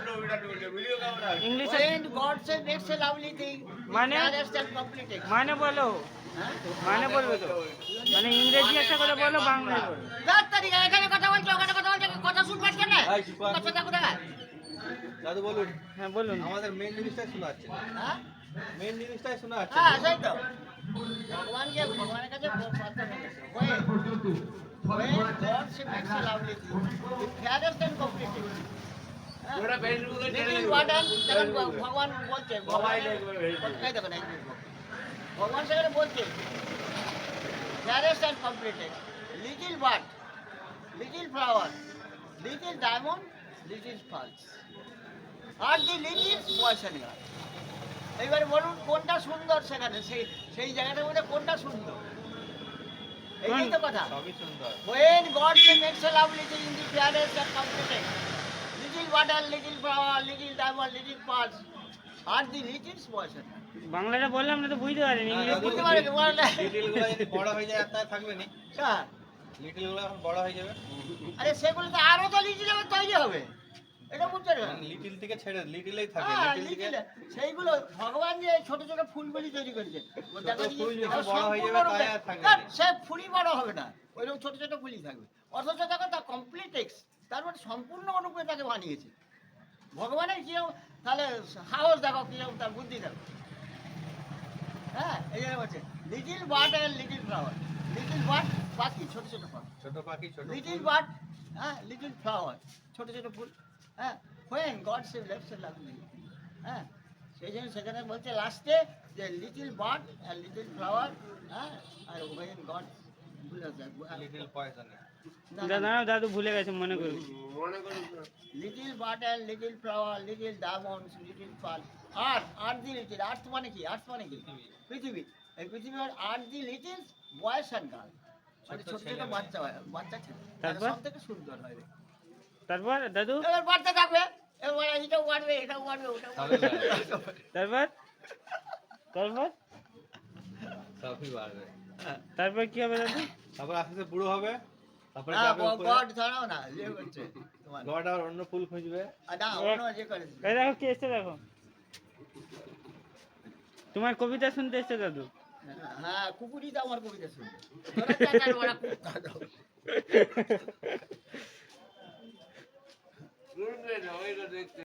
English When God says makes a lovely thing, माने fairest and complete. माने बोलो माने बोलবে তো মানে ইংরেজি একটা করে বলো বাংলায় বলো তার তারিখে এখানে কথা বলছো ওখানে কথা বলছো কথা শুনবার কেন কথা কোথায় দাদু বলুন। হ্যাঁ বলুন আমাদের মেন জিনিসটাই শোনা যাচ্ছে না। হ্যাঁ মেন জিনিসটাই শোনা যাচ্ছে হ্যাঁ না। সেই তো ভগবানকে ভগবানের কাছে প্রার্থনা করেছে when God she makes a lovely thing the fairest and complete little water তখন ভগবান বলছে এই দেখো না ভগবান সেখানে বলছে fairest and completed little bud little flower little diamond little pearls R the little boys and girls এইবারে বলুন কোনটা সুন্দর সেখানে সেই জায়গাটার মধ্যে কোনটা সুন্দর এই তো কথা সবই সুন্দর। when God makes a lovely thing in the fairest and completed little water little flower little diamond little pearls R the little boys and girls বাংলাটা বললাম না তো বুঝতে পারিনি হ্যাঁ, ইংলিশ দাদু, বুঝতে পারবে বললে লিটিল গুলো যদি বড় হয়ে যায় আর তাই থাকবে না। হ্যাঁ লিটিল গুলো এখন বড় হয়ে যাবে। আরে সেগুলো তো আরো তো লিটিল হবে তৈরি হবে এটা বুঝতে পারবে মানে লিটিল থেকে ছেড়ে লিটিলেই থাকে। হ্যাঁ লিটিল থেকে লিটিল সেইগুলো ভগবান যে ছোট ছোট ফুলগুলি তৈরি করেছে ও দেখা ছোট ফুল যায় যখন বড় হয়ে যাবে সম্পূর্ণরূপে- তাই আর থাকবে না, না। সে ফুলই বড় হবে না ওইরকম ছোট ছোট ফুলই থাকবে অথচ দেখো তার কমপ্লিট টেক্স তার মানে সম্পূর্ণ অনুকূলে তাকে বানিয়েছে ভগবানের কিরকম তাহলে সাহস দেখো কিরকম তার বুদ্ধি দেখো হ্যাঁ এই জন্য বলছে little bird and little flower little bird পাখি ছোট ছোট পাখি ছোট পাখি ছোট লিটিল ফুল। বার্ড হ্যাঁ লিটিল ফ্লাওয়ার ছোট ছোট ফুল হ্যাঁ when God save left side lovely হ্যাঁ সেই জন্য সেখানে বলছে লাস্টে যে লিটিল বার্ড আর লিটিল ফ্লাওয়ার হ্যাঁ আর when God ভুলে যায় লিটিল পয়জন। দাদা দাদু ভুলে গেছে মনে করুন লিটিল বার্ড আর little flower little diamonds little pearl আর দি লিটিল আর্থ মানে কি আর্থ মানে কি পৃথিবী এই পৃথিবীর আর the little boys and girl মানে ছোট ছোট বাচ্চা বাচ্চা ছেলে তারপর? সব থেকে সুন্দর হয় তারপর দাদু এবার বাড়তে থাকবে এবার এটাও বাড়বে এটাও বাড়বে ওটাও বাড়বে তারপর তারপর সবই বাড়বে। তারপর কি হবে দাদু তারপর আস্তে আস্তে বুড়ো হবে। তারপরে হ্যাঁ যাবে উপরে। গড ছাড়াও না ইয়ে করছে তোমার গড আর অন্য ফুল খুঁজবে। না অন্য যে করেছে এই দেখো কে এসছে দেখো তোমার কবিতা শুনতে এসছে দাদু হ্যাঁ কুকুরই তো আমার কবিতা শুনবে তোরা চাচার বড় কুকুর দাও শুনবে না ওইটা দেখতে